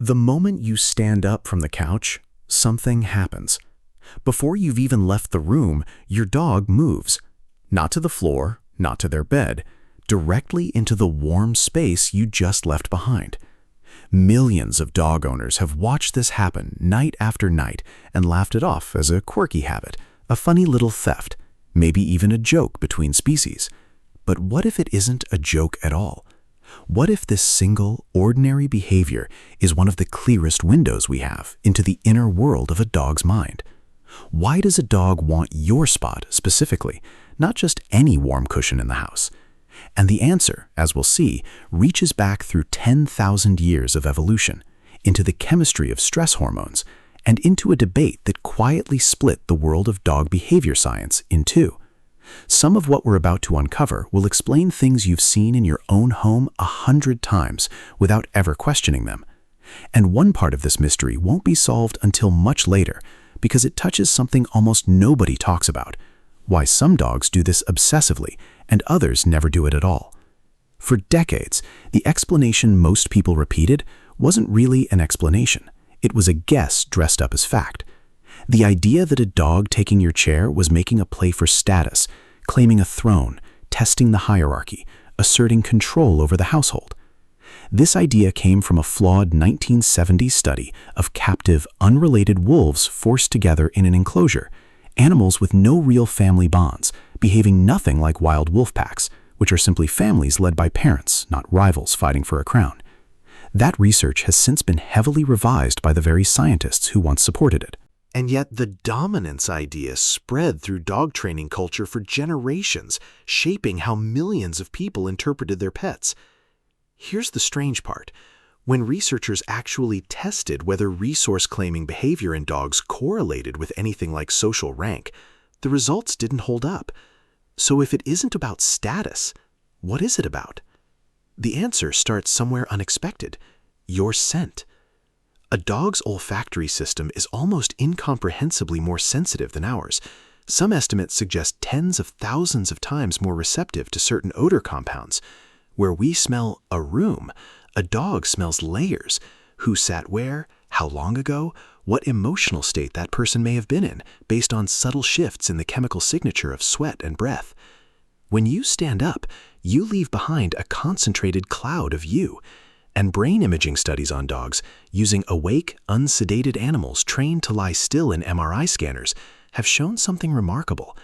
The moment you stand up from the couch, something happens. Before you've even left the room, your dog moves. Not to the floor, not to their bed, directly into the warm space you just left behind. Millions of dog owners have watched this happen night after night and laughed it off as a quirky habit, a funny little theft, maybe even a joke between species. But what if it isn't a joke at all? What if this single, ordinary behavior is one of the clearest windows we have into the inner world of a dog's mind? Why does a dog want your spot specifically, not just any warm cushion in the house? And the answer, as we'll see, reaches back through 10,000 years of evolution, into the chemistry of stress hormones, and into a debate that quietly split the world of dog behavior science in two. Some of what we're about to uncover will explain things you've seen in your own home 100 times without ever questioning them. And one part of this mystery won't be solved until much later, because it touches something almost nobody talks about: why some dogs do this obsessively and others never do it at all. For decades, the explanation most people repeated wasn't really an explanation. It was a guess dressed up as fact. The idea that a dog taking your chair was making a play for status, claiming a throne, testing the hierarchy, asserting control over the household. This idea came from a flawed 1970s study of captive, unrelated wolves forced together in an enclosure, animals with no real family bonds, behaving nothing like wild wolf packs, which are simply families led by parents, not rivals fighting for a crown. That research has since been heavily revised by the very scientists who once supported it. And yet the dominance idea spread through dog training culture for generations, shaping how millions of people interpreted their pets. Here's the strange part. When researchers actually tested whether resource-claiming behavior in dogs correlated with anything like social rank, the results didn't hold up. So if it isn't about status, what is it about? The answer starts somewhere unexpected: your scent. A dog's olfactory system is almost incomprehensibly more sensitive than ours. Some estimates suggest tens of thousands of times more receptive to certain odor compounds. Where we smell a room, a dog smells layers: who sat where, how long ago, what emotional state that person may have been in, based on subtle shifts in the chemical signature of sweat and breath. When you stand up, you leave behind a concentrated cloud of you. And brain imaging studies on dogs, using awake, unsedated animals trained to lie still in MRI scanners, have shown something remarkable.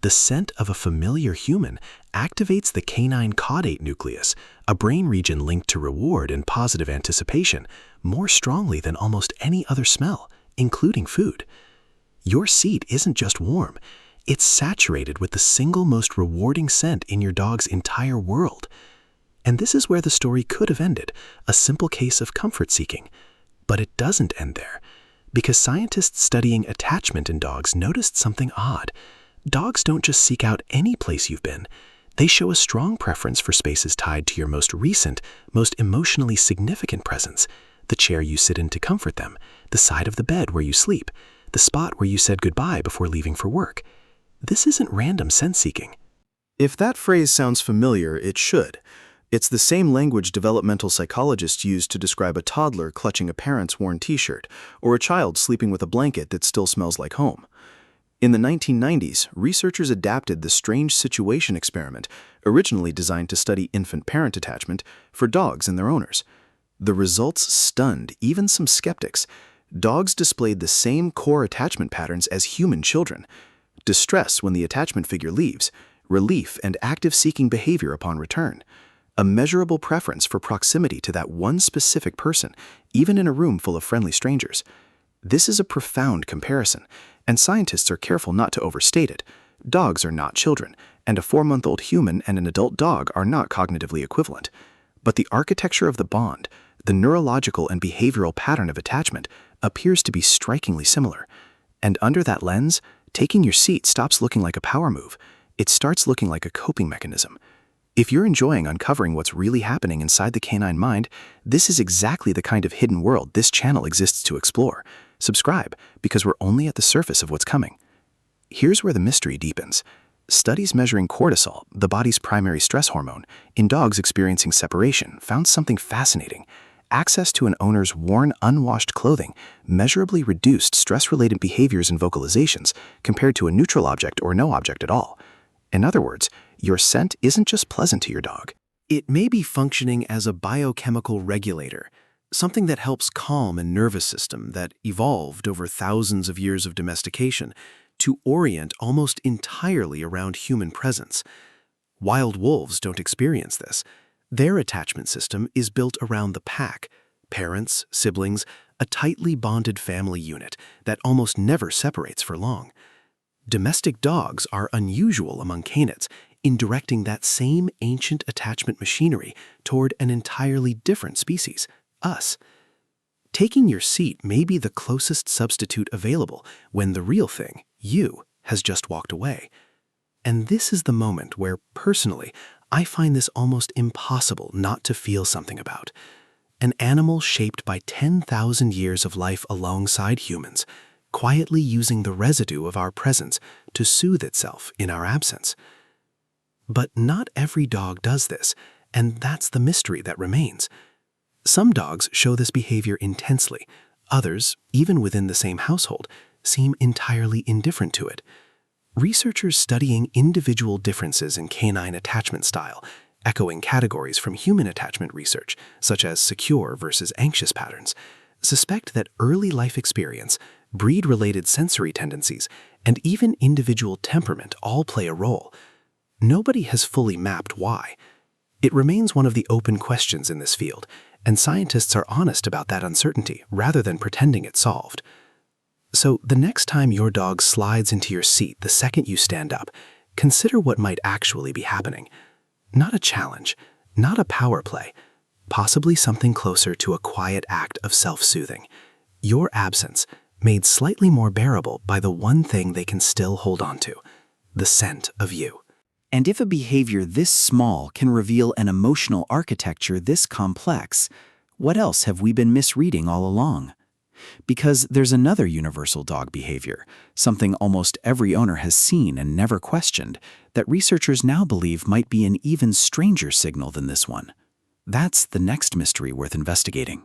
The scent of a familiar human activates the canine caudate nucleus, a brain region linked to reward and positive anticipation, more strongly than almost any other smell, including food. Your seat isn't just warm, it's saturated with the single most rewarding scent in your dog's entire world. And this is where the story could have ended, a simple case of comfort seeking. But it doesn't end there, because scientists studying attachment in dogs noticed something odd. Dogs don't just seek out any place you've been. They show a strong preference for spaces tied to your most recent, most emotionally significant presence: the chair you sit in to comfort them, the side of the bed where you sleep, the spot where you said goodbye before leaving for work. This isn't random sense-seeking. If that phrase sounds familiar, it should. It's the same language developmental psychologists use to describe a toddler clutching a parent's worn t-shirt, or a child sleeping with a blanket that still smells like home. In the 1990s, researchers adapted the strange situation experiment, originally designed to study infant-parent attachment, for dogs and their owners. The results stunned even some skeptics. Dogs displayed the same core attachment patterns as human children: distress when the attachment figure leaves, relief and active seeking behavior upon return, a measurable preference for proximity to that one specific person, even in a room full of friendly strangers. This is a profound comparison, and scientists are careful not to overstate it. Dogs are not children, and a 4-month-old human and an adult dog are not cognitively equivalent. But the architecture of the bond, the neurological and behavioral pattern of attachment, appears to be strikingly similar. And under that lens, taking your seat stops looking like a power move. It starts looking like a coping mechanism. If you're enjoying uncovering what's really happening inside the canine mind, this is exactly the kind of hidden world this channel exists to explore. Subscribe, because we're only at the surface of what's coming. Here's where the mystery deepens. Studies measuring cortisol, the body's primary stress hormone, in dogs experiencing separation found something fascinating. access to an owner's worn, unwashed clothing measurably reduced stress-related behaviors and vocalizations compared to a neutral object or no object at all. In other words, your scent isn't just pleasant to your dog. It may be functioning as a biochemical regulator, something that helps calm a nervous system that evolved over thousands of years of domestication to orient almost entirely around human presence. Wild wolves don't experience this. Their attachment system is built around the pack, parents, siblings, a tightly bonded family unit that almost never separates for long. Domestic dogs are unusual among canids in directing that same ancient attachment machinery toward an entirely different species, us. Taking your seat may be the closest substitute available when the real thing, you, has just walked away. And this is the moment where, personally, I find this almost impossible not to feel something about. An animal shaped by 10,000 years of life alongside humans, quietly using the residue of our presence to soothe itself in our absence. But not every dog does this, and that's the mystery that remains. Some dogs show this behavior intensely. Others, even within the same household, seem entirely indifferent to it. Researchers studying individual differences in canine attachment style, echoing categories from human attachment research, such as secure versus anxious patterns, suspect that early life experience, breed-related sensory tendencies, and even individual temperament all play a role. Nobody has fully mapped why. It remains one of the open questions in this field, and scientists are honest about that uncertainty rather than pretending it's solved. So the next time your dog slides into your seat the second you stand up, consider what might actually be happening. Not a challenge, not a power play, possibly something closer to a quiet act of self-soothing. Your absence, made slightly more bearable by the one thing they can still hold on to, the scent of you. And if a behavior this small can reveal an emotional architecture this complex, what else have we been misreading all along? Because there's another universal dog behavior, something almost every owner has seen and never questioned, that researchers now believe might be an even stranger signal than this one. That's the next mystery worth investigating.